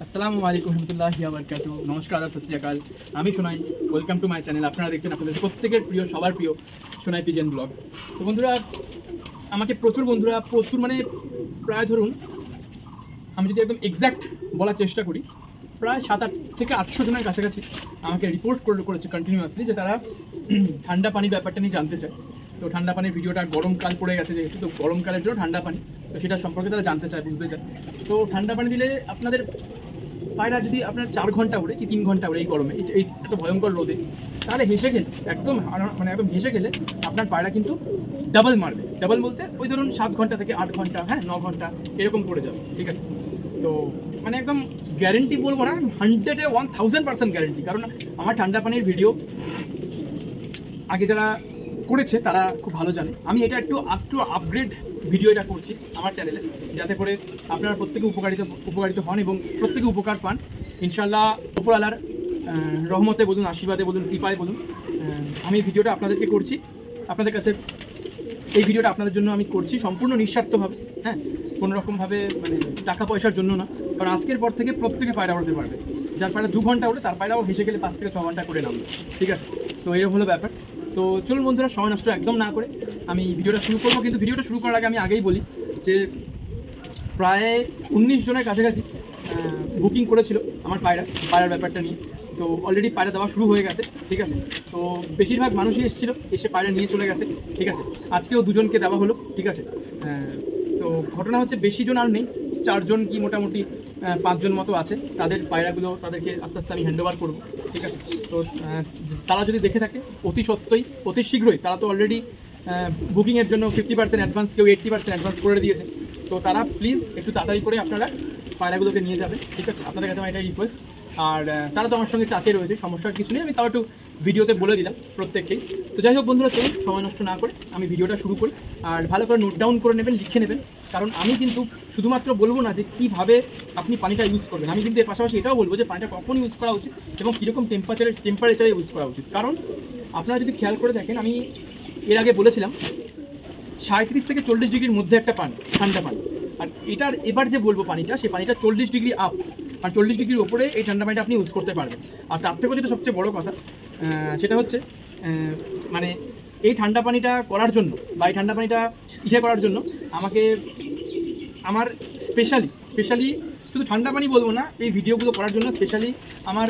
আসসালামু আলাইকুম রহমতুল্লাহি ওয়া বারাকাতুহু। নমস্কার, আদাব, সত শ্রী আকাল। আমি Sonai, welcome to my channel. আপনারা দেখছেন আপনাদের প্রত্যেকের প্রিয়, সবার প্রিয় সোনাই পিজেন ব্লগস। তো বন্ধুরা, আমাকে প্রচুর মানে প্রায় ধরুন, আমি যদি একদম এক্স্যাক্ট বলার চেষ্টা করি, প্রায় 700 থেকে 800 জনের কাছাকাছি আমাকে রিপোর্ট করেছে কন্টিনিউয়াসলি যে তারা ঠান্ডা পানির ব্যাপারটা নিয়ে জানতে চায়। তো ঠান্ডা পানির ভিডিওটা গরমকাল পড়ে গেছে যেহেতু, তো গরমকালের জন্য ঠান্ডা পানি, তো সেটা সম্পর্কে তারা জানতে চায়, বুঝতে চায়। তো ঠান্ডা পানি দিলে আপনাদের পায়রা যদি আপনার 4 ঘন্টা উড়ে কি 3 ঘন্টা উড়ে এই গরমে, এই এত ভয়ঙ্কর রোদে, তাহলে হেসে গেলে একদম হেসে গেলে আপনার পায়রা কিন্তু ডাবল মারবে। ডাবল বলতে ওই ধরুন 7 ঘন্টা থেকে 8 ঘন্টা, হ্যাঁ 9 ঘন্টা এরকম করে যাবে, ঠিক আছে। তো মানে একদম গ্যারেন্টি বলবো না, 100-এ 1000% গ্যারেন্টি। কারণ আমার ঠান্ডা পানির ভিডিও আগে যারা করেছে তারা খুব ভালো জানে। আমি এটা একটু আপগ্রেড ভিডিও এটা করছি আমার চ্যানেলে, যাতে করে আপনারা প্রত্যেকে উপকারিত হন এবং প্রত্যেকে উপকার পান ইনশাল্লাহ। উপরওয়ালার রহমতে বলুন, আশীর্বাদে বলুন, কৃপায় বলুন, আমি ভিডিওটা আপনাদেরকে করছি, আপনাদের কাছে এই ভিডিওটা আপনাদের জন্য আমি করছি সম্পূর্ণ নিঃস্বার্থভাবে, হ্যাঁ, কোনোরকমভাবে মানে টাকা পয়সার জন্য না। কারণ আজকের পর থেকে প্রত্যেকে পায়রা উড়তে পারবে। যার পায়রা 2 ঘন্টা উড়ে তার পায়রাও হেসে গেলে 5 থেকে 6 ঘন্টা করে নামবে, ঠিক আছে। তো এরকম হলো ব্যাপার। তো চলুন বন্ধুরা, সময় নষ্ট একদম না করে আমি ভিডিওটা শুরু করবো। কিন্তু ভিডিওটা শুরু করার আগে আমি আগেই বলি যে প্রায় 19 জনের কাছাকাছি বুকিং করেছিল আমার পায়রার ব্যাপারটা নিয়ে। তো অলরেডি পায়রা দেওয়া শুরু হয়ে গেছে, ঠিক আছে। তো বেশিরভাগ মানুষই এসে পায়রা নিয়ে চলে গেছে, ঠিক আছে। আজকেও 2 জনকে দেওয়া হলো, ঠিক আছে। তো ঘটনা হচ্ছে বেশি জন আর নেই, 4 জন কি মোটামুটি 5 জন মতো আছে। তাদের পায়রাগুলো তাদেরকে আস্তে আস্তে আমি হ্যান্ডওভার করবো, ঠিক আছে। তো তারা যদি দেখে থাকে অতি শীঘ্রই, তারা তো অলরেডি বুকিংয়ের জন্য 50% অ্যাডভান্স, কেউ 80% অ্যাডভান্স করে দিয়েছে। তো তারা প্লিজ একটু তাড়াতাড়ি করে আপনারা পায়রাগুলোকে নিয়ে যাবেন, ঠিক আছে। আপনাদের কাছে আমার এটাই রিকোয়েস্ট। আর তারা তো আমার সঙ্গে টাচে রয়েছে, সমস্যার কিছু নেই, আমি তাও একটু ভিডিওতে বলে দিলাম প্রত্যেককেই। তো যাই হোক বন্ধুরা, চলুন সময় নষ্ট না করে আমি ভিডিওটা শুরু করি। আর ভালো করে নোট ডাউন করে নেবেন, লিখে নেবেন। কারণ আমি কিন্তু শুধুমাত্র বলবো না যে কীভাবে আপনি পানিটা ইউজ করবেন, আমি কিন্তু এর পাশাপাশি এটাও বলবো যে পানিটা কখন ইউজ করা উচিত এবং কীরকম টেম্পারেচারে ইউজ করা উচিত। কারণ আপনারা যদি খেয়াল করে দেখেন, আমি এর আগে বলেছিলাম 37 থেকে 40 ডিগ্রির মধ্যে একটা পানি, ঠান্ডা পানি। আর এটার এবার যে বলবো পানিটা, সেই পানিটা 40 ডিগ্রি আপ, আর 40 ডিগ্রির ওপরে এই ঠান্ডা পানিটা আপনি ইউজ করতে পারবেন। আর তার থেকেও যেটা সবচেয়ে বড় কথা, সেটা হচ্ছে মানে এই ঠান্ডা পানিটা করার জন্য বা এই ঠান্ডা পানিটা করার জন্য আমাকে আমার স্পেশালি শুধু ঠান্ডা পানি বলবো না, এই ভিডিওগুলো করার জন্য স্পেশালি আমার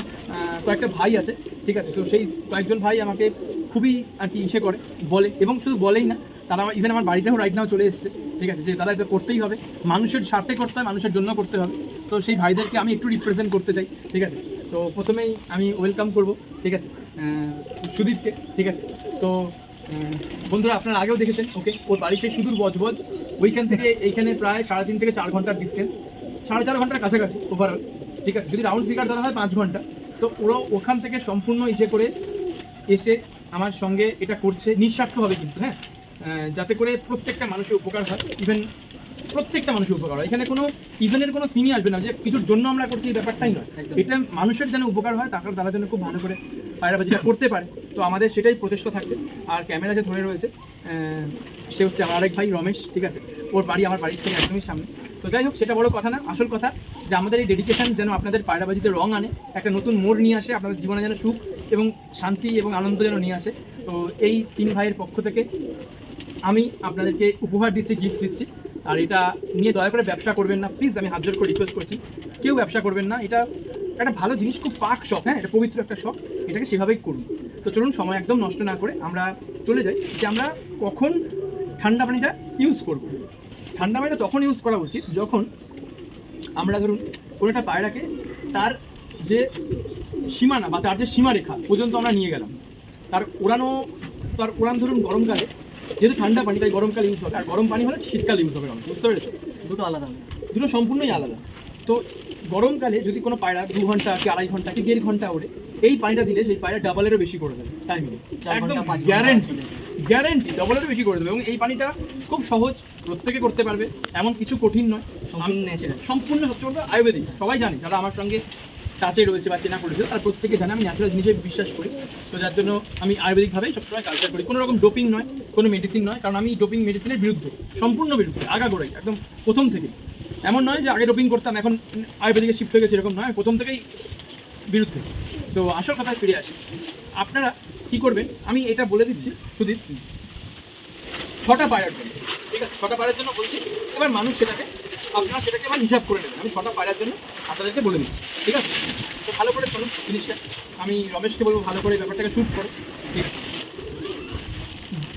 কয়েকটা ভাই আছে, ঠিক আছে। তো সেই কয়েকজন ভাই আমাকে খুবই আর কি করে বলে, এবং শুধু বলেই না, তারা ইভেন আমার বাড়িতেও রাইট নাও চলে এসছে, ঠিক আছে। যে তারা এটা করতেই হবে, মানুষের স্বার্থে করতে হয়, মানুষের জন্য করতে হবে। তো সেই ভাইদেরকে আমি একটু রিপ্রেজেন্ট করতে চাই, ঠিক আছে। তো প্রথমেই আমি ওয়েলকাম করব, ঠিক আছে, সুদীপকে, ঠিক আছে। তো বন্ধুরা, আপনারা আগেও দেখেছেন, ওকে, ওর বাড়ি সেই সুদূর বজবজ, ওইখান থেকে এইখানে প্রায় 3.5 থেকে 4 ঘন্টার ডিস্টেন্স, 4.5 ঘন্টার কাছাকাছি ওভারঅল, ঠিক আছে। যদি রাউন্ড ফিগার ধরা হয় 5 ঘন্টা, তো ওরা ওখান থেকে সম্পূর্ণ করে এসে আমার সঙ্গে এটা করছে নিঃস্বার্থভাবে, কিন্তু হ্যাঁ, যাতে করে প্রত্যেকটা মানুষের উপকার হয়, ইভেন প্রত্যেকটা মানুষের উপকার হয়। এখানে কোনো ইভেনের কোনো সিনই আসবে না যে কিছুর জন্য আমরা করছি, এই ব্যাপারটাই নয়। এটা মানুষের যেন উপকার হয়, তারা যেন খুব ভালো করে পায়রাবাজিটা করতে পারে। তো আমাদের সেটাই প্রচেষ্টা থাকবে। আর ক্যামেরা যে ধরে রয়েছে, সে হচ্ছে আমার আরেক ভাই রমেশ, ঠিক আছে। ওর বাড়ি আমার বাড়ির থেকে একদমই সামনে। তো যাই হোক, সেটা বড় কথা না, আসল কথা যে আমাদের এই ডেডিকেশন যেন আপনাদের পায়রাবাজিতে রং আনে, একটা নতুন মোড় নিয়ে আসে, আপনাদের জীবনে যেন সুখ এবং শান্তি এবং আনন্দ যেন নিয়ে আসে। তো এই 3 ভাইয়ের পক্ষ থেকে আমি আপনাদেরকে উপহার দিচ্ছি, গিফট দিচ্ছি। আর এটা নিয়ে দয়া করে ব্যবসা করবেন না প্লিজ, আমি হাত জোর করে রিকোয়েস্ট করছি, কেউ ব্যবসা করবেন না। এটা একটা ভালো জিনিস, খুব পাক শখ, হ্যাঁ, এটা পবিত্র একটা শখ, এটাকে সেভাবেই করুন। তো চলুন সময় একদম নষ্ট না করে আমরা চলে যাই যে আমরা কখন ঠান্ডা পানিটা ইউজ করব। ঠান্ডা পানিটা তখন ইউজ করা উচিত যখন আমরা ধরুন কোনো একটা পায়রাকে তার যে সীমানা বা তার যে সীমারেখা পর্যন্ত আমরা নিয়ে গেলাম, তার উড়ান ধরুন গরমকালে, যেহেতু ঠান্ডা পানি তাই গরমকালে ইউজ হবে, আর গরম পানি হলে শীতকালে ইউজ হবে। বুঝতে পেরেছো? দুটো সম্পূর্ণই আলাদা। তো গরমকালে যদি কোনো পায়রা 2 ঘন্টা কি 2.5 ঘন্টা কি 1.5 ঘন্টা ওড়ে, এই পানিটা দিলে সেই পায়রা ডাবলেরও বেশি করে দেবে টাইমিং, একদম গ্যারেন্টি ডাবলেরও বেশি করে দেবে। এবং এই পানিটা খুব সহজ, প্রত্যেকে করতে পারবে, এমন কিছু কঠিন নয়, সম্পূর্ণ সবচেয়ে আয়ুর্বেদিক। সবাই জানে, যারা আমার সঙ্গে টাচে রয়েছে বা চেনা পড়েছে, তারা প্রত্যেকে জানে আমি ন্যাচারাল জিনিসে বিশ্বাস করি। তো যার জন্য আমি আয়ুর্বেদিকভাবেই সবসময় কালচার করি, কোনো রকম ডোপিং নয়, কোনো মেডিসিন নয়। কারণ আমি ডোপিং মেডিসিনের বিরুদ্ধে, সম্পূর্ণ বিরুদ্ধে, আগাগোড়াই একদম প্রথম থেকে। এমন নয় যে আগে ডোপিং করতাম এখন আয়ুর্বেদিকে শিফট হয়ে গেছে, এরকম নয়, প্রথম থেকেই বিরুদ্ধে। তো আসল কথায় ফিরে আসি, আপনারা কি করবেন আমি এটা বলে দিচ্ছি সুদীপ, 6টা পায়রার জন্য, ঠিক আছে? 6টা পায়রার জন্য বলছি, এবার মানুষ সেটাকে আপনারা সেটাকে আবার হিসাব করে নেবেন। আমি 6টা পায়রার জন্য আপনাদেরকে বলে দিচ্ছি, ঠিক আছে? তো ভালো করে চলুন জিনিসটা, আমি রমেশকে বলবো ভালো করে ব্যাপারটাকে শ্যুট করো, ঠিক আছে?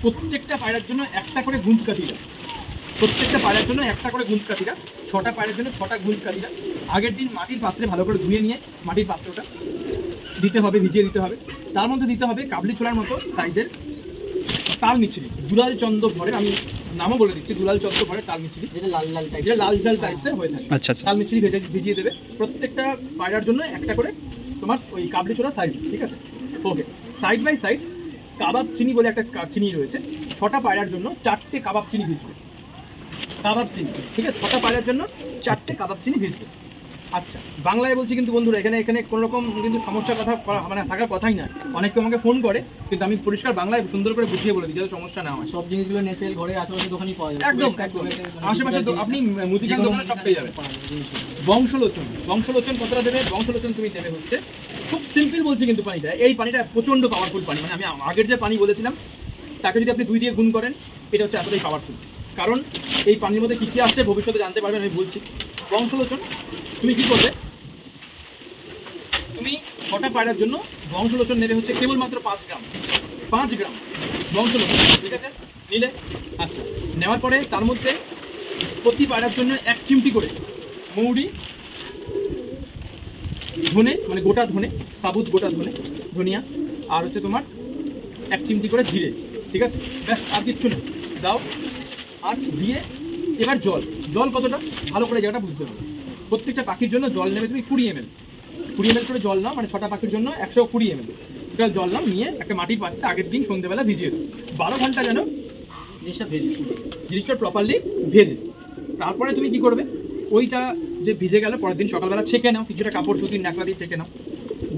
প্রত্যেকটা পায়রার জন্য একটা করে গুঞ্জ কাঠিরা, প্রত্যেকটা পায়রার জন্য একটা করে গুঞ্জ কাঠিরা, 6টা পায়রার জন্য 6টা গুঞ্জ কাঠিরা আগের দিন মাটির পাত্রে ভালো করে ধুয়ে নিয়ে মাটির পাত্রটা দিতে হবে, ভিজিয়ে দিতে হবে। তার মধ্যে দিতে হবে কাবলি ছোলার মতো সাইজের তাল মিছরি, দুলাল চন্দ্র ভরে, আমি নামও বলে দিচ্ছি, দুলাল চন্দ্র ভরে তাল মিছরি, যেটা লাল লাল টাইপ, যেটা লাল লাল টাইপসের হয়ে থাকে। আচ্ছা আচ্ছা। তাল মিছরি ভিজিয়ে দেবে প্রত্যেকটা পায়রার জন্য একটা করে তোমার ওই কাবলি ছোলা সাইজ, ঠিক আছে? ওকে, সাইড বাই সাইড কাবাব চিনি বলে একটা চিনি রয়েছে, 6টা পায়রার জন্য 4টে কাবাব চিনি ভিজবে, কাবাব চিনি, ঠিক আছে? 6টা পায়রার জন্য 4টে কাবাব চিনি ভিজবে। আচ্ছা, বাংলায় বলছি কিন্তু বন্ধুরা, এখানে কোনো রকম কিন্তু সমস্যার কথা মানে থাকার কথাই না। অনেকে আমাকে ফোন করে, কিন্তু আমি পরিষ্কার বাংলায় সুন্দর করে বুঝিয়ে বলে দিই যাতে সমস্যা না হয়। সব জিনিসগুলো নেসেল ঘরের আশেপাশে দোকানই পাওয়া যায়, একদম একদম, আশেপাশে তো আপনি মুদিখানা দোকানে সব পেয়ে যাবেন। বংশলোচন, বংশলোচন কতটা দেবে? বংশলোচন তুমি দেবে হচ্ছে, খুব সিম্পল বলছি কিন্তু পানিটা, এই পানিটা প্রচণ্ড পাওয়ারফুল পানি, মানে আমি আগের যে পানি বলেছিলাম তাকে যদি আপনি 2 দিয়ে গুণ করেন, এটা হচ্ছে এতটাই পাওয়ারফুল। কারণ এই পানির মধ্যে কী কী আসছে ভবিষ্যতে জানতে পারবেন, আমি বলছি। বংশলোচন তুমি কী করবে, তুমি 6টা পায়রার জন্য বংশলোচন নেবে হচ্ছে কেবলমাত্র 5 গ্রাম, 5 গ্রাম বংশলোচন, ঠিক আছে? নিলে, আচ্ছা, নেওয়ার পরে তার মধ্যে প্রতি পায়রার জন্য 1 চিমটি করে মৌরি, ধনে মানে গোটা ধনে, সাবুত গোটা ধনে, ধনিয়া, আর হচ্ছে তোমার 1 চিমটি করে জিরে, ঠিক আছে? ব্যাস, আর কিচ্ছু না, দাও। আর দিয়ে এবার জল, জল কতটা ভালো করে জায়গাটা বুঝতে হবে। প্রত্যেকটা পাখির জন্য জল নেবে তুমি 20 ml, 20 ml করে জল নাও, মানে 6টা পাখির জন্য 120 ml টোটাল জল নাও, নিয়ে একটা মাটির পাত্রে আগের দিন সন্ধ্যেবেলা ভিজিয়ে দাও, 12 ঘন্টা যেন জিনিসটা প্রপারলি ভেজে। তারপরে তুমি কি করবে, ওইটা যে ভিজে গেল পরের দিন সকালবেলা ছেঁকে নাও, কিছুটা কাপড় সুতির ন্যাকড়া দিয়ে ছেঁকে নাও,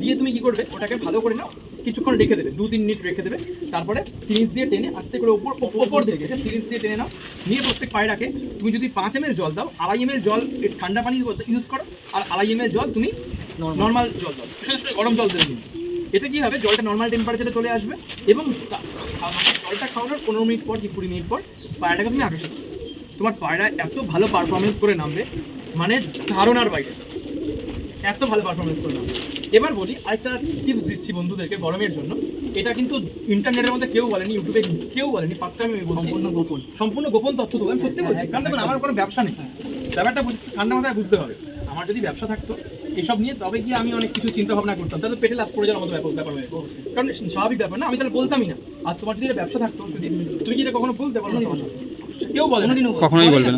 দিয়ে তুমি কি করবে ওটাকে ভালো করে নাও, কিছুক্ষণ রেখে দেবে, 2-3 মিনিট রেখে দেবে। তারপরে সিরিঞ্জ দিয়ে টেনে আস্তে করে ওপর দিকে সিরিঞ্জ দিয়ে টেনে নাও, নিয়ে প্রত্যেক পায়রাকে তুমি যদি 5 ml জল দাও, 2.5 ml জল ঠান্ডা পানি ইউজ করো, আর 2.5 ml জল তুমি নর্মাল জল দাও, শুধু গরম জল দেবে। এতে কি হবে, জলটা নর্মাল টেম্পারেচারে চলে আসবে, এবং জলটা খাওয়ানোর 15 মিনিট পর কি 20 মিনিট পর পায়রাটাকে তুমি আকাশে দাও। তোমার পায়রা এত ভালো পারফরমেন্স করে নামবে, মানে ধারণার বাইরে, এত ভালো পারফরমেন্স করে নামবে। এবার বলি আরেকটা টিপস দিচ্ছি বন্ধুদেরকে গরমের জন্য, এটা কিন্তু ইন্টারনেটের মধ্যে কেউ বলেনি, ইউটিউবে কেউ বলেনি, ফার্স্ট টাইম আমি বলছি, সম্পূর্ণ গোপন তথ্য দেবো, আমি সত্যি বলছি। কারণ দেখুন, আমার কোনো ব্যবসা নেই, ব্যাপারটা ঠান্ডা মাথায় বুঝতে হবে। আমার যদি ব্যবসা থাকতো এসব নিয়ে, তবে গিয়ে আমি অনেক কিছু চিন্তা ভাবনা করতাম, তাহলে পেটে লাভ করে যাওয়ার মতো ব্যাপার হয়ে, কারণ স্বাভাবিক ব্যাপার না, আমি তাহলে বলতামই না। আর তোমার যদি ব্যবসা থাকতো, যদি তুমি কি এটা কখনো বলতে পারো না, কেউ বলে কখনোই বলবে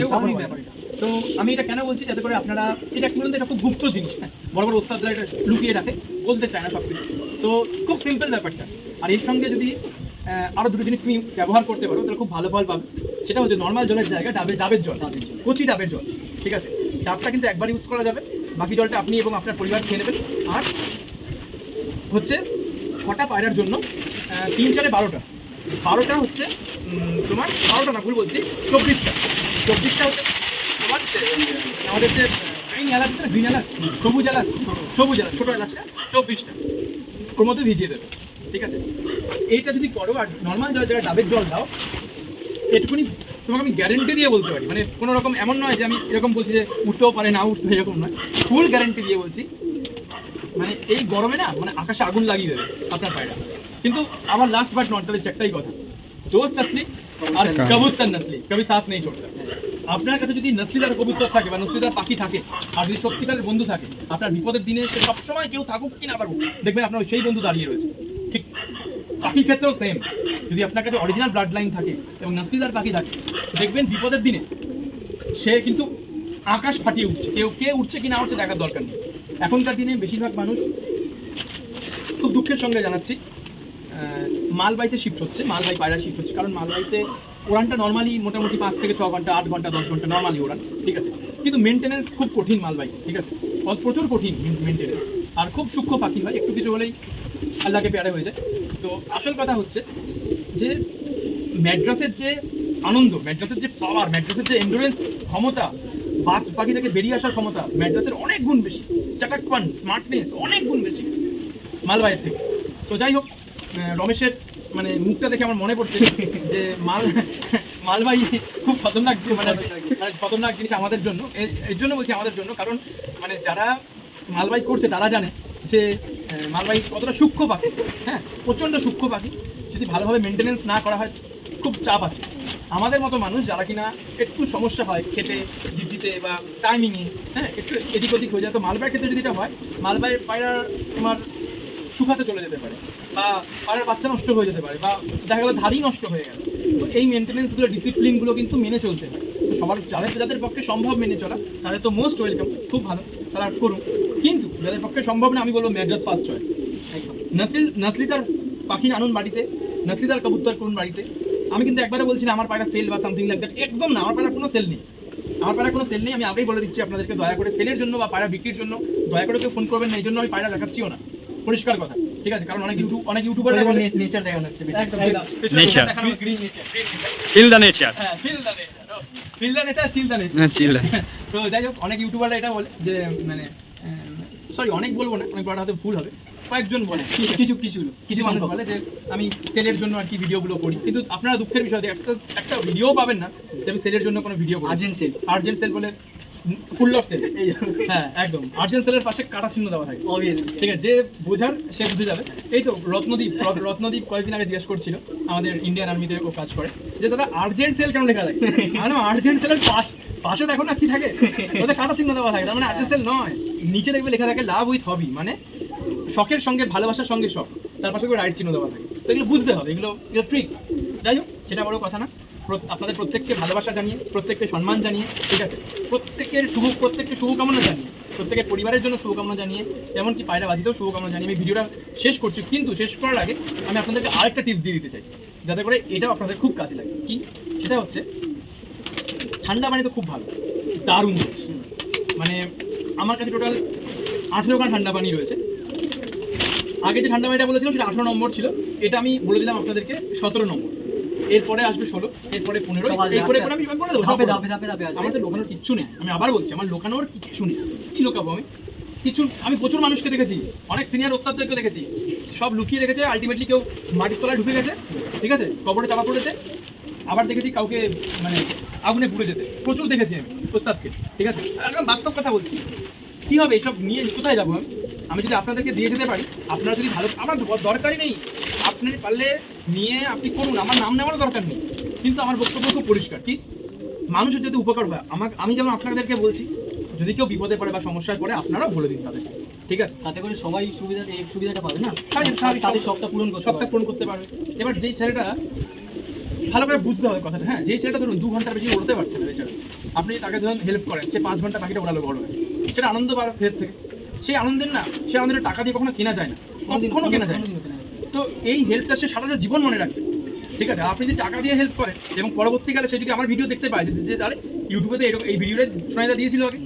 না। তো আমি এটা কেন বলছি, যাতে করে আপনারা, এটা কি বলতে, এটা খুব গুপ্ত জিনিস, হ্যাঁ, বড় বড় ওস্তাদরা এটা লুকিয়ে রাখে, বলতে চায় না সব কিছু। তো খুব সিম্পল ব্যাপারটা। আর এর সঙ্গে যদি আরও দুটো জিনিস তুমি ব্যবহার করতে পারো, তাহলে খুব ভালো ফল পাবে। সেটা হচ্ছে নর্মাল জলের জায়গায় ডাবের জল, কচি ডাবের জল, ঠিক আছে? ডাবটা কিন্তু একবার ইউজ করা যাবে, বাকি জলটা আপনি এবং আপনার পরিবার খেয়ে নেবেন। আর হচ্ছে 6টা পায়রার জন্য 3-4-12টা, 12টা হচ্ছে তোমার, 12টা না ভুল বলছি, 24টা হচ্ছে তোমার আমাদের যে গ্রিন এলাচ, গ্রিন এলাচ, সবুজ এলাচ, ছোটো এলাচটা 24টা ওর মধ্যে ভিজিয়ে দেবে, ঠিক আছে? এইটা যদি করো, আর নর্মাল জল যারা ডাবের জল দাও, এটুকুনি তোমাকে আমি গ্যারেন্টি দিয়ে বলতে পারি, মানে কোনো রকম এমন নয় যে আমি এরকম বলছি যে উঠতেও পারে না উঠতে, এরকম নয়, ফুল গ্যারেন্টি দিয়ে বলছি। মানে এই গরমে না, মানে আকাশে আগুন লাগিয়ে দেবে আপনার পায়রা। কিন্তু আবার লাস্ট বাট নট দ্য একটাই কথা, দোস্ত আসলি আর কবুতর নসলি কবি সাথ নেই ছোড়তা। আপনার কাছে যদি নসলিদার কবুতর থাকে বা নসলিদার পাখি থাকে, আর যদি সত্যিকারের বন্ধু থাকে, আপনার বিপদের দিনে সে সবসময় কেউ থাকুক কি না পারুক, দেখবেন আপনার সেই বন্ধু দাঁড়িয়ে রয়েছে। ঠিক পাখির ক্ষেত্রেও সেম, যদি আপনার কাছে অরিজিনাল ব্লাড লাইন থাকে এবং নসলিদার পাখি থাকে, দেখবেন বিপদের দিনে সে কিন্তু আকাশ ফাটিয়ে উঠছে, কে উঠছে কি না উঠছে দেখার দরকার নেই। এখনকার দিনে বেশিরভাগ মানুষ, খুব দুঃখের সঙ্গে জানাচ্ছি, মালবাহীতে শিফট হচ্ছে, মালবাহী পায়রা শিফট হচ্ছে, কারণ মালবাহীতে উড়ানটা নর্মালি মোটামুটি 5 থেকে 6 ঘন্টা, 8 ঘন্টা, 10 ঘন্টা নর্মালি উড়ান, ঠিক আছে? কিন্তু মেনটেনেন্স খুব কঠিন মালবাহী, ঠিক আছে? প্রচুর কঠিন মেনটেনেন্স, আর খুব সূক্ষ্ম পাখি হয়, একটু কিছু হলেই আল্লাহকে পেয়ারে হয়ে যায়। তো আসল কথা হচ্ছে যে ম্যাড্রাসের যে আনন্দ, ম্যাড্রাসের যে পাওয়ার, ম্যাড্রাসের যে এন্ডুরেন্স ক্ষমতা, বাজ পাখি থেকে বেরিয়ে আসার ক্ষমতা ম্যাড্রাসের অনেক গুণ বেশি, চাটাকপান স্মার্টনেস অনেক গুণ বেশি মালবাইয়ের থেকে। তো যাই হোক, রমেশের মানে মুখটা দেখে আমার মনে পড়ছে যে মালবাই খুব খতরনাক, যে মানে খতরনাক জিনিস আমাদের জন্য। এর জন্য বলছি আমাদের জন্য, কারণ মানে যারা মালবাই করছে তারা জানে যে মালবাই কতটা সূক্ষ্ম পাখি। হ্যাঁ, প্রচণ্ড সূক্ষ্ম পাখি, যদি ভালোভাবে মেনটেনেন্স না করা হয় খুব চাপ আছে। আমাদের মতো মানুষ যারা কিনা একটু সমস্যা হয় খেতে দিতে বা টাইমিংয়ে, হ্যাঁ একটু এদিক ওদিক হয়ে যায়, তো মালবাইয়ের ক্ষেত্রে যদি এটা হয়, মালবাইয়ের পায়রা তোমার শুকাতে চলে যেতে পারে, বা পায়রার বাচ্চা নষ্ট হয়ে যেতে পারে, বা দেখা গেলো ধাড়ি নষ্ট হয়ে গেল। তো এই মেনটেনেন্সগুলো, ডিসিপ্লিনগুলো কিন্তু মেনে চলতে হয়। তো সবার যাদের পক্ষে সম্ভব মেনে চলা, তাদের তো মোস্ট ওয়েলকাম, খুব ভালো, তারা করুন। কিন্তু যাদের পক্ষে সম্ভব না, আমি বলবো ম্যাড্রাস ফার্স্ট চয়েস। একদম নাসলিদার পাখি আনুন বাড়িতে, নাসলিদার কবুতর করুন বাড়িতে। আমি কিন্তু একবারে বলছি না আমার পায়রা সেল বা সামথিং লাইক দ্যাট, একদম না, আমার পায়রা কোনো সেল নেই, আমার পায়রা কোনো সেল নেই। আমি আগেই বলে দিচ্ছি আপনাদেরকে, দয়া করে সেলের জন্য বা পায়রা বিক্রির জন্য দয়া করে কেউ ফোন করবেন না, এই জন্য আমি পায়রা দেখাচ্ছিও না, পরিষ্কার কথা, ঠিক আছে? কারণ অনেক ইউটিউবার নেচার দেখানো হচ্ছে, নেচার, ফিল দ্য নেচার, হ্যাঁ feel the nature, chill the nature. তো যাই হোক, অনেক ইউটিউবাররা এটা বলে যে মানে সরি অনেক বলবো না, অনেক বড় হয়তো ভুল হবে, কয়েকজন বলে, কিছু মানুষ বলে যে আমি সেলের জন্য আর কি ভিডিওগুলো করি। কিন্তু আপনারা দুঃখের বিষয়, একটা ভিডিও পাবেন না যে আমি সেলের জন্য কোনো ভিডিও করি। আর্জেন্ট সেল বলে ফুল অফ সেল, হ্যাঁ একদম আর্জেন্ট সেলের পাশে কাটা চিহ্ন দেওয়া থাকে, ঠিক আছে? যে বোঝার সে বুঝে যাবে। এই তো রত্নদীপ কয়েকদিন আগে জিজ্ঞেস করছিল, আমাদের ইন্ডিয়ান আর্মিতে ও কাজ করে, যে দাদা আর্জেন্ট সেল কেন লেখা থাকে? মানে আর্জেন্ট সেলের পাশে দেখো না কি থাকে, ওদের কাটা চিহ্ন দেওয়া থাকে, তার মানে আর্জেন্ট সেল নয়। নিচে দেখবে লেখা থাকে লাভ উইথ হবি, মানে শখের সঙ্গে ভালোবাসার সঙ্গে শখ, তার পাশে করে রাইট চিহ্ন দেওয়া থাকে। তো এগুলো বুঝতে হবে, এগুলো ট্রিক্স। যাই হোক, সেটা বড় কথা না। আপনাদের প্রত্যেককে ভালোবাসা জানিয়ে, প্রত্যেককে সম্মান জানিয়ে, ঠিক আছে, প্রত্যেককে শুভকামনা জানিয়ে, প্রত্যেকের পরিবারের জন্য শুভকামনা জানিয়ে, এমনকি পায়রা বাজিতেও শুভকামনা জানিয়ে আমি ভিডিওটা শেষ করছি। কিন্তু শেষ করার আগে আমি আপনাদেরকে আরেকটা টিপস দিয়ে দিতে চাই, যাতে করে এটাও আপনাদের খুব কাজে লাগে। কি সেটা হচ্ছে, ঠান্ডা পানি তো খুব ভালো, দারুণ জিনিস। মানে আমার কাছে টোটাল 18 খান ঠান্ডা পানি রয়েছে। আগে যে ঠান্ডা পানিটা বলেছিলাম সেটা 18 নম্বর ছিল, এটা আমি বলে দিলাম আপনাদেরকে 17 নম্বর। এরপরে আসবে 16, এরপরে 15, এরপরে আমি বলে দেবো। আমার তো লোকানোর কিচ্ছু নেই, আমি আবার বলছি, আমার লোকানোর কিচ্ছু নেই। কি লোকাবো আমি? আমি প্রচুর মানুষকে দেখেছি, অনেক সিনিয়র ওস্তাদদেরকে দেখেছি, সব লুকিয়ে রেখেছে, আলটিমেটলি কেউ মাটির তলায় ঢুকে গেছে, ঠিক আছে, কবরে চাপা পড়েছে। আবার দেখেছি কাউকে মানে আগুনে পুড়ে যেতে, প্রচুর দেখেছি আমি ওস্তাদকে, ঠিক আছে? একদম বাস্তব কথা বলছি। কি হবে এসব নিয়ে, কোথায় যাবো আমি যদি আপনাদেরকে দিয়ে যেতে পারি? আপনারা যদি ভালো, আমার দরকারই নেই, আপনি পারলে নিয়ে আপনি করুন, আমার নাম নেওয়ারও দরকার নেই। কিন্তু আমার বক্তব্য খুব পরিষ্কার, কি মানুষের যদি উপকার হয়, আমি যেমন আপনাদেরকে বলছি, যদি কেউ বিপদে পড়ে বা সমস্যায় পড়ে আপনারাও বলে দিন তাদের, ঠিক আছে? তাতে করে সবাই সুবিধাটা পাবে না, তাদের শখটা পূরণ করতে পারবে। এবার যেই ছেলেটা ভালো করে বুঝতে হবে কথাটা, হ্যাঁ, যেই ছেলেটা ধরুন 2 ঘন্টার বেশি উড়তে পারছে না, বেচারা, আপনি তাকে ধরুন হেল্প করেন, সে 5 ঘন্টা পাখিটা উড়ালো বড় হয়, সেটা আনন্দ পাওয়ার ভেদ থেকে, সেই আনন্দের না, সে আনন্দের টাকা দিয়ে কখনো কেনা যায় না, কখনো কেনা যায় না। তো এই হেল্পটা সে সারাটা জীবন মনে রাখবে, ঠিক আছে? আপনি যদি টাকা দিয়ে হেল্প করেন এবং পরবর্তীকালে সে যদি আমার ভিডিও দেখতে পায় যে আরে ইউটিউবে তো এরকম এই ভিডিওটা সোনাইদা দিয়েছিল আগে,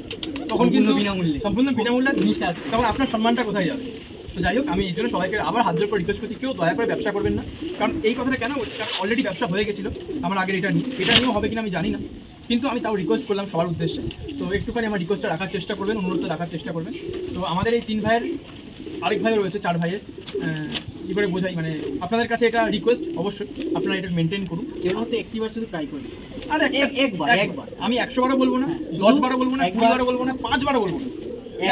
তখন কিন্তু সম্পূর্ণ বিনামূল্যে, তখন আপনার সম্মানটা কোথায় যাবে? তো যাই হোক, আমি এই জন্য সবাইকে আবার হাত জোর করে রিকোয়েস্ট করছি, কেউ দয়া করে ব্যবসা করবেন না। কারণ এই কথাটা কেন বলছি, কারণ অলরেডি ব্যবসা হয়ে গেছিলো আমার আগের, এটা নিয়েও হবে কিনা আমি জানি না, কিন্তু আমি তাও রিকোয়েস্ট করলাম সবার উদ্দেশ্যে। তো একটুখানি আমার রিকোয়েস্টটা রাখার চেষ্টা করবেন, অনুরোধটা রাখার চেষ্টা করবেন। তো আমাদের এই 3 ভাইয়ের, আরেক ভাইও রয়েছে 4 ভাইয়ের, কী করে বোঝাই, মানে আপনাদের কাছে এটা রিকোয়েস্ট, অবশ্যই আপনারা এটা মেনটেন করুন। এর মধ্যে একটিবার শুধু ট্রাই করুন, আর একবার আমি 100 বারও বলবো না, 10 বারও বলবো না, 20 বারও বলবো না, 5 বারও বলবো না,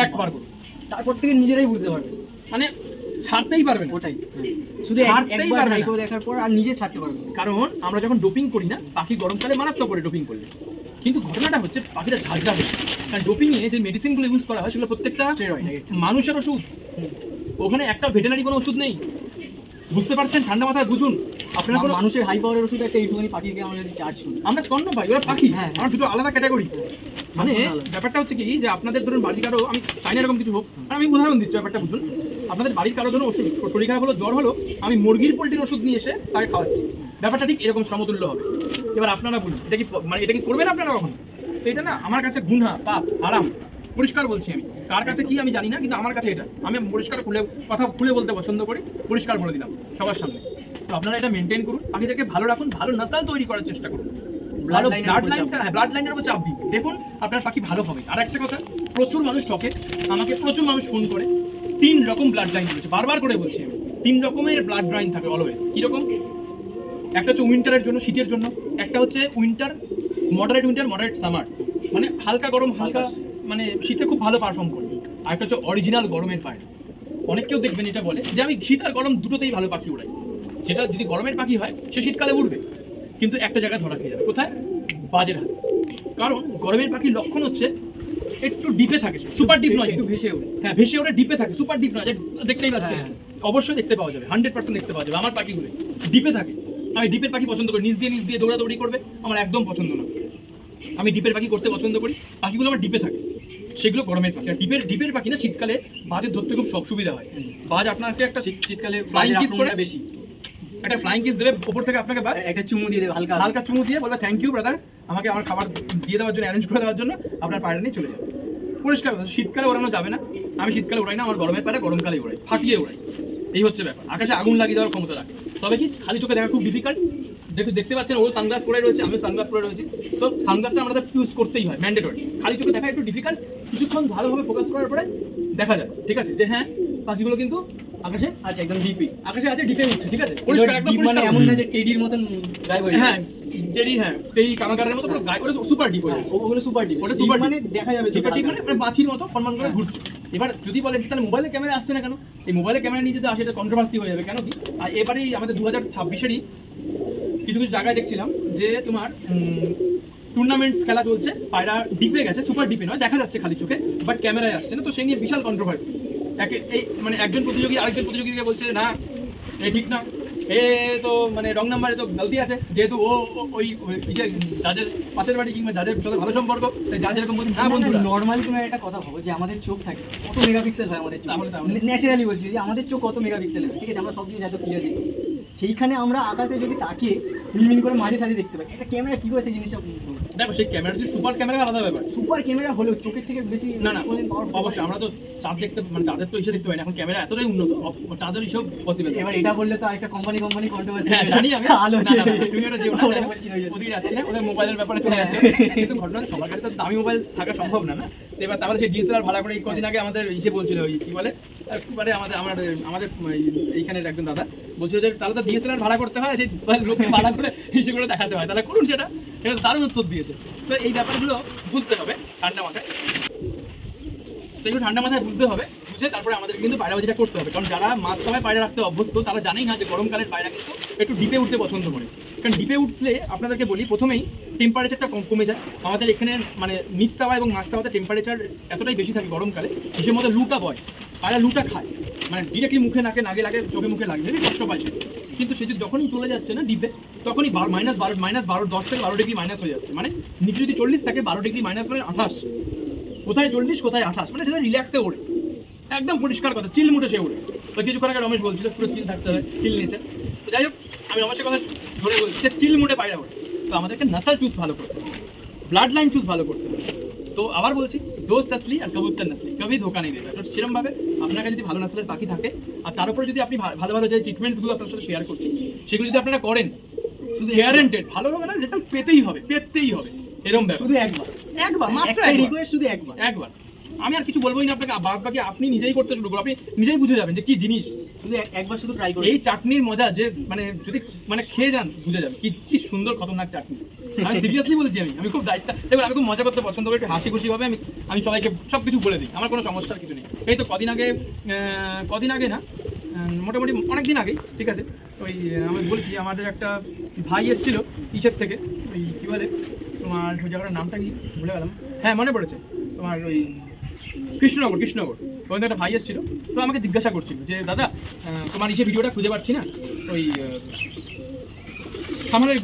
একবার করুন। তারপর থেকে নিজেরাই বুঝতে পারবে, মানে ছাড়তেই পারবে না, ওটাই শুধু একবার ট্রাই করে দেখার পর আর নিজে ছাড়তে পারবে। কারণ আমরা যখন ডোপিং করি না, পাখি গরমকালে মারাত্মক করে ডোপিং করলে, কিন্তু ঘটনাটা হচ্ছে পাখিটা ঝাঁঝরা হয়ে, কারণ ডোপিংয়ে যে মেডিসিনগুলো ইউজ করা হয় সেগুলো প্রত্যেকটা মানুষের ওষুধ, ওখানে একটা ভেটেনারি কোনো ওষুধ নেই, বুঝতে পারছেন? ঠান্ডা মাথায় বুঝুন। আপনার কোনো মানুষের হাই পাওয়ারের ওষুধ একটা এইটুখানি পাখিকে আমরা যদি চার্জ করি, আমরা স্কন্ন পাই, ওরা পাখি, হ্যাঁ, আমার দুটো আলাদা ক্যাটাগরি। মানে ব্যাপারটা হচ্ছে কি, যে আপনাদের ধরুন বাড়ির কারো, আমি চাই না এরকম কিছু হোক, আর আমি উদাহরণ দিচ্ছি, ব্যাপারটা বুঝুন। আপনাদের বাড়ির কারো জন্য ওষুধ, শরীর খারাপ হলো, জ্বর হলো, আমি মুরগির পোলট্রির ওষুধ নিয়ে এসে তাকে খাওয়াচ্ছি, ব্যাপারটা ঠিক এরকম সমতুল্য হবে। এবার আপনারা বলুন, এটা কি করবেন আপনারা কখনো? তো এটা না আমার কাছে গুনহা, পাপ, আরাম, পরিষ্কার বলছি আমি। কার কাছে কি আমি জানি না, কিন্তু আমার কাছে এটা, আমি পরিষ্কার কথা খুলে বলতে পছন্দ করি, পরিষ্কার বলে দিলাম সবার সামনে। তো আপনারা এটা মেনটেন করুন, পাখিদেরকে ভালো রাখুন, ভালো নাসাল তৈরি করার চেষ্টা করুন, ভালো Blood line এর ব্লাড উপর লাইনটা, হ্যাঁ ব্লাড লাইনের উপর চাপ দিন, দেখুন আপনার পাখি ভালো হবে। আর একটা কথা, প্রচুর মানুষ ঠকে, আমাকে প্রচুর মানুষ ফোন করে 3 রকম ব্লাড লাইন বলেছে, বারবার করে বলছি আমি 3 রকমের ব্লাড লাইন থাকে অলওয়েজ। কীরকম? একটা হচ্ছে উইন্টারের জন্য, শীতের জন্য, একটা হচ্ছে উইন্টার মডারেট সামার, মানে হালকা গরম, হালকা মানে শীতে খুব ভালো পারফর্ম করবে। আর একটা হচ্ছে অরিজিনাল গরমের পায়রা। অনেক কেউ দেখবেন এটা বলে যে আমি শীত আর গরম দুটোতেই ভালো পাখি উড়াই। সেটা যদি গরমের পাখি হয় সে শীতকালে উড়বে, কিন্তু একটা জায়গায় ধরা খেয়ে যাবে। কোথায়? বাজের হাতে। কারণ গরমের পাখির লক্ষণ হচ্ছে একটু ডিপে থাকে, সুপার ডিপ নয়, একটু ভেসে ওঠে। হ্যাঁ ভেসে ওরা ডিপে থাকে, সুপার ডিপ নয়, যে দেখতেই পাচ্ছেন, হ্যাঁ। অবশ্যই দেখতে পাওয়া যাবে, 100% দেখতে পাওয়া যাবে। আমার পাখিগুলো ডিপে থাকে, আমি ডিপের পাখি পছন্দ করি। নিচ দিয়ে দৌড়াদৌড়ি করবে, আমার একদম পছন্দ না। আমি ডিপের পাখি করতে পছন্দ করি, পাখিগুলো আমার ডিপে থাকে, সেগুলো গরমের পাখি। আর ডিপের পাখি না শীতকালে বাজের ধরতে খুব সব সুবিধা হয়। বাজ আপনাকে একটা শীতকালে flying kiss করে বেশি, একটা ফ্লাইং কিস দেবে ওপর থেকে আপনাকে, বাজ একটা চুমু দিয়ে দেবে হালকা হালকা চুমু দিয়ে বলবে থ্যাংক ইউ ব্রাদার, আমাকে আমার খাবার দিয়ে দেওয়ার জন্য, অ্যারেঞ্জ করে দেওয়ার জন্য, আপনার পায়রা নিয়ে চলে যাবে। পরিষ্কার কথা, শীতকালে ওড়ানো যাবে না। আমি শীতকালে ওড়াই না, আমার গরমের পায়রা গরমকালে ওড়াই, ফাটিয়ে ওড়াই। এই হচ্ছে ব্যাপার, আকাশে আগুন লাগিয়ে দেওয়ার ক্ষমতা রাখে। তবে কি খালি চোখে দেখা খুব ডিফিকাল্ট। দেখতে পাচ্ছেন ও সানগ্লাস পরে রয়েছে, আমিও সানগ্লাস পরে রয়েছি, তো সানগ্লাসটা আমাদের ইউজ করতেই হয়, ম্যান্ডেটরি। খালি চোখে দেখা একটু ডিফিকাল্ট, কিছুক্ষণ ভালোভাবে ফোকাস করার পরে দেখা যায়, ঠিক আছে, যে হ্যাঁ পাখিগুলো কিন্তু আকাশে আচ্ছা একদম ডিপি আকাশে আছে, ডিপে উঠছে, ঠিক আছে, পরিষ্কার একদম ডিপ মানে পরিষ্কার। এমন না যে টেডির মতন গায়েব হয়ে হ্যাঁ জেরি, হ্যাঁ এই কামাকারের মতো পুরো গায়ে করে সুপার ডিপ হয়ে যাচ্ছে। ওগুলো সুপার ডিপ, ওটা ওটা super সুপার মানে দেখা যাবে সুপার ডিপ মানে মাছির মতো ফরমান করে হ্যাঁ। ঘুরছে। এবার যদি বলেন যে তাহলে মোবাইলে ক্যামেরা আসছে না কেন, এই মোবাইলে ক্যামেরা নিয়ে যদি আসে এটা কন্ট্রোভার্সি হয়ে যাবে। কেন কি? আর এবারেই আমাদের 2026-এরই কিছু জায়গায় দেখছিলাম যে তোমার টুর্নামেন্টস খেলা চলছে, পায়রা ডিপে গেছে, সুপার ডিপে নয়, দেখা যাচ্ছে খালি চোখে, বাট ক্যামেরায় আসছে না। তো সেই নিয়ে বিশাল কন্ট্রোভার্সি। এই মানে একজন প্রতিযোগী আরেকজন প্রতিযোগীকে বলছে না এ ঠিক না, এ তো মানে রং নাম্বারে তো গলতি আছে, যেহেতু ওই যাদের পাশের বাড়ি কিংবা যাদের সাথে ভালো সম্পর্ক, যা যেরকম বলছে না বন্ধুরা। নর্মালি তুমি একটা কথা ভাবো যে আমাদের চোখ থাকে কত মেগাপিক্সেল হয় আমাদের চোখ, তাহলে। ন্যাচারালি বলছি যে আমাদের চোখ কত মেগাপিক্সেল হয়, ঠিক আছে, আমরা সব জিনিস এত ক্লিয়ার দেখছি, সেইখানে আমরা আকাশে যদি তাকিয়ে মিনমিন করে মাঝে সাঝে দেখতে পাই, একটা ক্যামেরা কি করে সেই জিনিসটা দেখো সেই ক্যামেরা যদি সুপার ক্যামেরা আলাদা ব্যাপার, সুপার ক্যামেরা হলেও চোখের থেকে বেশি না না powerful অবশ্যই আমরা তো চাঁদ দেখতে, মানে চাঁদের তো ইসে দেখতে পাই না, এখন ক্যামেরা এতটাই উন্নত, চাঁদের ইসব পসিবল। এবার এটা বললে তো আরেকটা কোম্পানি কন্ট্রোভার্সি, হ্যাঁ জানি আমি, আলো না না না, তুমি ওটা যেও না, ওটা বলছি না, ওই জন্য। ওদিকে যাচ্ছি না, ওদের মোবাইলের ব্যাপারে চলে যাচ্ছে। কিন্তু ঘটনা হচ্ছে সবার কাছে তো দামি মোবাইল থাকা সম্ভব না, না। তো এবার তাহলে সেই ডিএসএলআর ভাড়া করে এই কদিন আগে আমাদের ইসে বলছিল, ওই কি বলে একবারে আমাদের এইখানের একজন দাদা বলছিল যে তাহলে তো ডিএসএলআর ভাড়া করতে হয়, সেই লোককে ভাড়া করে হিসেবে করে দেখাতে হয়, তাহলে করুন সেটা। এটা দারুণ উত্তর দিয়েছে। তো এই ব্যাপারগুলো বুঝতে হবে ঠান্ডা মাথায়, তো এগুলো ঠান্ডা মাথায় বুঝতে হবে, বুঝে তারপরে আমাদের কিন্তু পায়রাবাজিটা করতে হবে। কারণ যারা মাছ খাওয়ায় পায়রা রাখতে অভ্যস্ত তারা জানেই না যে গরমকালের পায়রা কিন্তু একটু ডিপে উঠতে পছন্দ করে। কারণ ডিপে উঠলে আপনাদেরকে বলি প্রথমেই টেম্পারেচারটা কমে যায়। আমাদের এখানে মানে নিচ তাওয়া এবং মাছ তাওয়াতে টেম্পারেচার এতটাই বেশি থাকে গরমকালে, হিসের মধ্যে লুটা বয়, পায়রা লুটা খায়, মানে ডিরেক্টলি মুখে নাকে লাগে, চোখে মুখে লাগে, হেবি কষ্ট পায়। কিন্তু সে যখনই চলে যাচ্ছে না ডিপে, তখনই -10 থেকে 12 ডিগ্রি মাইনাস হয়ে যাচ্ছে। মানে নিচে যদি 40 থাকে, 12 ডিগ্রি মাইনাস হলে 28, কোথায় 40 কোথায় 28, মানে সেটা রিল্যাক্সে ওড়ে, একদম পরিষ্কার কথা, চিল মুটে সে ওড়ে। তো কিছুক্ষণ আগে রমেশ বলছিল পুরো চিল থাকতে হয়, চিল নিয়েছে। তো যাই হোক, আমি রমেশের কথা ধরে বলছি যে চিল মুটে পায়রা ওড়ে। তো আমাদেরকে নাসাল চুজ ভালো করতে হবে, ব্লাড লাইন চুজ ভালো করতে হবে। তো আবার বলছি, দোস্ত আসলি আর কবুতর নাসলি কবি ধোকা নেই দেবে। তো সেরকমভাবে আপনার কাছে যদি ভালো নাসলের পাখি থাকে, আর তার উপরে যদি আপনি ভালো ভালো যে ট্রিটমেন্টসগুলো আপনার সাথে শেয়ার করছি সেগুলো যদি আপনারা করেন, শুধু গ্যারান্টেড ভালো হবে না, রেজাল্ট পেতেই হবে এরকম ব্যাপার। শুধু একবার মাত্র একটা রিকোয়েস্ট, শুধু একবার। আমি আর কিছু বলবোই না আপনাকে, বাদ বাকি আপনি নিজেই করতে শুরু করুন, আপনি নিজেই বুঝে যাবেন যে কি জিনিস। শুধু একবার শুধু ট্রাই করুন। এই চাটনির মজা যে মানে যদি মানে খেয়ে যান বুঝে যাবে কি সুন্দর খতরনাক চাটনি। আমি সিরিয়াসলি বলছি, আমি খুব দায়িত্ব, দেখুন আমি খুব মজা করতে পছন্দ করি, একটু হাসি খুশি ভাবে আমি সবাইকে সব কিছু বলে দিই, আমার কোনো সমস্যার কিছু নেই। এই তো কদিন আগে না, মোটামুটি অনেক দিন আগেই, ঠিক আছে, ওই আমি বলছি আমাদের একটা ভাই এসেছিল ইসের থেকে, ওই কী বলে তোমার ওই জায়গাটার নামটা কি ভুলে গেলাম, হ্যাঁ মনে পড়েছে, তোমার ওই কৃষ্ণনগর ওখানে একটা ভাই এসেছিল। তো আমাকে জিজ্ঞাসা করছিল যে দাদা তোমার ইসে ভিডিওটা খুঁজে পাচ্ছি না, ওই সামারের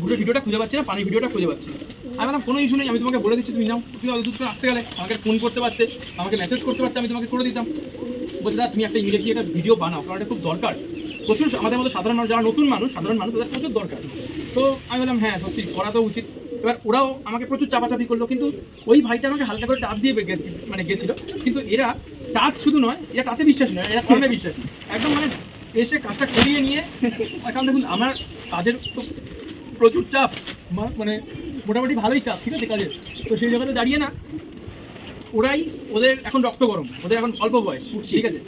গুড়ের ভিডিওটা খুঁজে পাচ্ছি না, পানির ভিডিওটা খুঁজে পাচ্ছি না। আমি বললাম কোনো ইস্যু নেই, আমি তোমাকে বলে দিচ্ছি, তুমি নাও, তুমি অত দূর করে আসতে গেলে আমাকে ফোন করতে পারতে, আমাকে মেসেজ করতে পারতে, আমি তোমাকে করে দিতাম। বলছে দাদা তুমি একটা ইমিডিয়েটলি একটা ভিডিও বানাও, কারণ এটা খুব দরকার, প্রচুর আমাদের মতো সাধারণ মানুষ যারা সাধারণ মানুষ তাদের প্রচুর দরকার। তো আমি বললাম হ্যাঁ সত্যি করা তো উচিত। এবার ওরাও আমাকে প্রচুর চাপাচাপি করলো, কিন্তু ওই ভাইটা আমাকে হালকা করে টাচ দিয়ে গেছিলো। কিন্তু এরা টাচ শুধু নয়, এরা টাচে বিশ্বাসী নয়, এরা কর্মে বিশ্বাসী, একদম মানে এসে কাজটা করিয়ে নিয়ে। কারণ দেখুন আমার কাজের তো প্রচুর চাপ, মানে মোটামুটি ভালোই চাপ, ঠিক আছে কাজের। তো সেই জায়গাতে দাঁড়িয়ে না ওদের এখন রক্ত গরম, ওদের এখন অল্প বয়স, ঠিক আছে,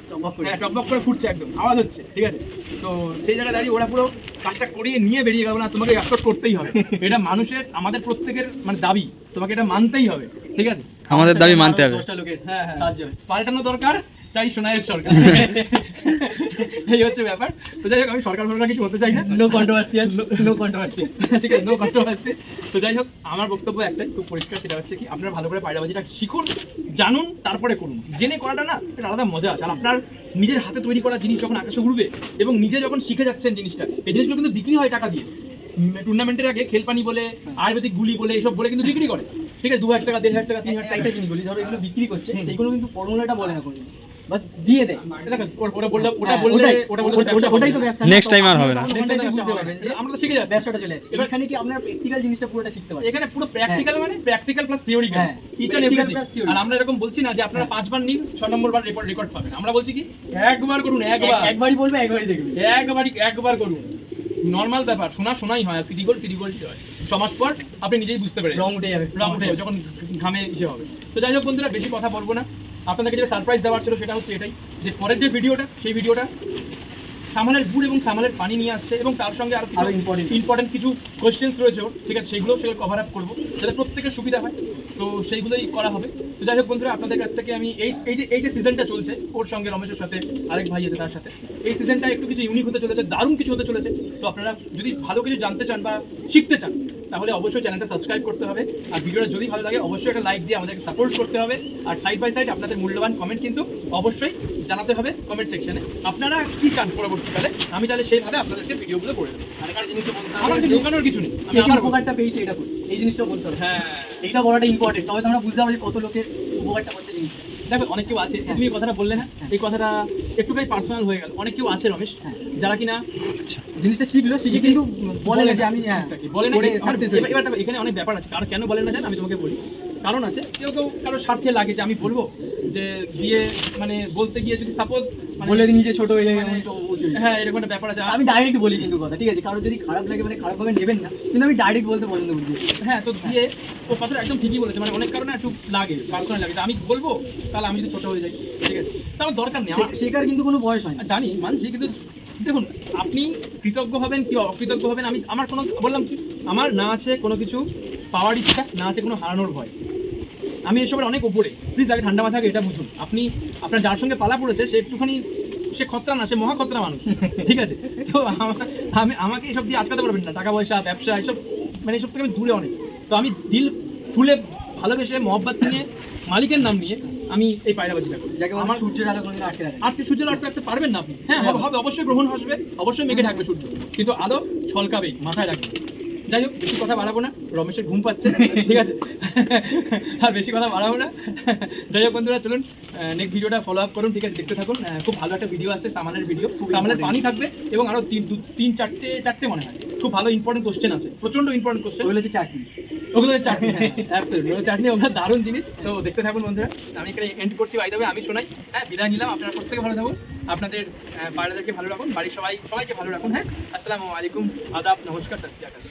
হ্যাঁ টকবক করে ফুটছে, একদম আওয়াজ হচ্ছে, ঠিক আছে। তো সেই জায়গায় দাঁড়িয়ে ওরা পুরো কাজটা করিয়ে নিয়ে বেরিয়ে গেল না, তোমাকে অ্যাকসেপ্ট করতেই হবে, এটা মানুষের, আমাদের প্রত্যেকের মানে দাবি, তোমাকে এটা মানতেই হবে, ঠিক আছে। আমাদের দাবি মানতে হবে। হ্যাঁ হ্যাঁ, পাল্টানো দরকার, চাই সোনাইয়ের সরকার, এই হচ্ছে ব্যাপার। তো যাই হোক, আমি সরকার কিছু বলতে চাই না, নো কন্ট্রোভার্সিয়াল, ঠিক আছে, নো কন্ট্রোভার্সি। তো যাই হোক, আমার বক্তব্য একটাই খুব পরিষ্কার, সেটা হচ্ছে কি আপনারা ভালো করে পায়রাবাজিটা শিখুন, জানুন, তারপরে করুন। জেনে করাটা না একটা আলাদা মজা আছে। আর আপনার নিজের হাতে তৈরি করা জিনিস যখন আকাশে উড়বে এবং নিজে যখন শিখে যাচ্ছেন জিনিসটা, এই জিনিসগুলো কিন্তু বিক্রি হয় টাকা দিয়ে। টুর্নামেন্টের আগে খেলপানি বলে, আয়ুর্বেদিক গুলি বলে, এইসব বলে কিন্তু বিক্রি করে, ঠিক আছে, 2000 টাকা, 1500 টাকা, 3000 টাকা। একটা জিনিস বলি, ধরো এগুলো বিক্রি করছে, সেইগুলো কিন্তু ফর্মুলাটা বলে না কোনো, বাস দিয়ে দেয়। ওটাই তো ব্যবসা। নেক্সট টাইম আর হবে না। আমরা তো শিখে যাচ্ছি, ব্যবসাটা চলে যাচ্ছে। এখানে কি আপনার প্র্যাকটিক্যাল জিনিসটা পুরোটা শিখতে পারবেন। এখানে পুরো প্র্যাকটিক্যাল, মানে practical plus theory, each and everything. আর আমরা এরকম বলছি না যে আপনারা 5 বার নিন 6 নম্বর বার রেকর্ড পাবেন। আমরা বলছি কি একবার করুন, একবারই বলবে, একবারই দেখবে, একবার করুন, নরমাল ব্যাপার। শোনাই হয়, আর সিটি গোল হয়। 6 মাস পর আপনি নিজেই বুঝতে পারবেন, রং উঠে যাবে যখন ঘামে ইসে হবে। তো যাই হোক বন্ধুরা, বেশি কথা বলবো না, আপনাদেরকে যে সারপ্রাইজ দেওয়ার ছিল সেটা হচ্ছে এটাই, যে পরের যে ভিডিওটা, সেই ভিডিওটা সামালের গুড় এবং সামালের পানি নিয়ে আসছে, এবং তার সঙ্গে আরো ইম্পর্টেন্ট কিছু কোয়েশ্চেন্স রয়েছে ওর, ঠিক আছে, সেগুলো কভার আপ করবো, যাতে প্রত্যেকের সুবিধা হয়। তো সেইগুলোই করা হবে। তো যাই হোক বন্ধুরা, আপনাদের কাছ থেকে আমি এই যে সিজনটা চলছে, ওর সঙ্গে রমেশের সাথে আরেক ভাই আছে তার সাথে, এই সিজনটা একটু কিছু ইউনিক হতে চলেছে, দারুণ কিছু হতে চলেছে। তো আপনারা যদি ভালো কিছু জানতে চান বা শিখতে চান, তাহলে অবশ্যই চ্যানেলটা সাবস্ক্রাইব করতে হবে। আর ভিডিওটা যদি ভালো লাগে অবশ্যই একটা লাইক দিয়ে আমাদেরকে সাপোর্ট করতে হবে। আর সাইড বাই সাইড আপনাদের মূল্যবান কমেন্ট কিন্তু অবশ্যই জানাতে হবে কমেন্ট সেকশনে, আপনারা কি চান পরবর্তীকালে, আমি তাহলে সেইভাবে আপনাদেরকে ভিডিওগুলো করে দেবো। আরেকটা জিনিস বলতে হবে, আমার ঢোকানোর কিছু নেই, আমি আমার আমার উপকারটা পেয়েছি এটা করে, এই জিনিসটা বলতে হবে। হ্যাঁ, এইটা বলাটা ইম্পর্টেন্ট, তবে তোমরা বুঝতে পারবে কত লোকের উপকারটা করছে জিনিসটা। দেখো অনেক কেউ আছে, তুমি এই কথাটা বললে না, এই কথাটা একটুখানি পার্সোনাল হয়ে গেল। অনেক কেউ আছে রমেশ, যারা কিনা জিনিসটা শিখে কিন্তু বলে না যে আমি বলে না। এবার দেখো, এখানে অনেক ব্যাপার আছে, কারণ কেন বলে না জান, আমি তোমাকে বলি, কারণ আছে। কেউ কারো স্বার্থে লাগে যে আমি বলবো, যে দিয়ে মানে বলতে গিয়ে যদি সাপোজ বলে নিজে ছোট হয়ে যায়, হ্যাঁ এরকম একটা ব্যাপার আছে। আমি ডাইরেক্ট বলি কিন্তু কথা, ঠিক আছে, কারো যদি খারাপ লাগে মানে খারাপভাবে নেবেন না, কিন্তু আমি ডাইরেক্ট বলতে পছন্দ করি। হ্যাঁ, তো দিয়ে ও কথাটা একদম ঠিকই বলেছে, মানে অনেক কারণে একটু লাগে, পার্সোনাল লাগে, আমি বলবো তাহলে আমি যদি ছোট হয়ে যাই, ঠিক আছে, তা আমার দরকার নেই। শেখার কিন্তু কোনো বয়স হয় না, জানি, মানছি, কিন্তু দেখুন, আপনি কৃতজ্ঞ হবেন কি অকৃতজ্ঞ হবেন, আমার কোনো, বললাম কি, আমার না আছে কোনো কিছু পাওয়ার ইচ্ছা, না আছে কোনো হারানোর ভয়। আমি এসবের অনেক ওপরে, প্লিজ আগে ঠান্ডা মাথাকে এটা বুঝুন। আপনার যার সঙ্গে পালা পড়েছে সে একটুখানি, সে খতরা না, সে মহা খতরা মানুষ, ঠিক আছে। তো আমাকে এসব দিয়ে আটকাতে পারবেন না, টাকা পয়সা, ব্যবসা, এসব মানে এসব থেকে আমি দূরে অনেক। তো আমি দিল ফুলে ভালোবেসে মহব্বত নিয়ে, মালিকের নাম নিয়ে আমি এই পায়রাবাজিটা করি, যাকে আমার সূর্যের আলো কোনোদিন আটকে রাখে। আপনি সূর্যের আলো রাখতে পারবেন না আপনি, হ্যাঁ হবে, অবশ্যই গ্রহণ আসবে, অবশ্যই মেঘে ঢাকবে সূর্য, কিন্তু আলো ছলকাবেই, মাথায় রাখবে। যাই হোক, বেশি কথা বাড়াবো না, রমেশের ঘুম পাচ্ছে, ঠিক আছে, আর বেশি কথা বাড়াবো না। যাই হোক বন্ধুরা, চলুন নেক্সট ভিডিওটা ফলো আপ করুন, ঠিক আছে, দেখতে থাকুন। খুব ভালো একটা ভিডিও আসছে, সামানের ভিডিও, সামানের পানি থাকবে, এবং আরও 3-4টে মনে হয় খুব ভালো ইম্পর্টেন্ট কোশ্চেন আছে, প্রচন্ড ইম্পর্টেন্ট কোশ্চেন। ওগুলো হচ্ছে চাকরি, ওগুলো চাটনি, অ্যাবসলিউটলি চাটনি, ওগুলো দারুণ জিনিস। তো দেখতে থাকুন বন্ধুরা, আমি এখানে এন্ড করছি, বাই দ্য ওয়ে আমি শোনাই, হ্যাঁ বিদায় নিলাম। আপনারা প্রত্যেকে ভালো থাকুন, আপনাদের পায়রাদেরকে ভালো রাখুন, বাড়ির সবাইকে ভালো রাখুন, হ্যাঁ। আসসালামু আলাইকুম, আদাব, নমস্কার, সত শ্রী আকাল।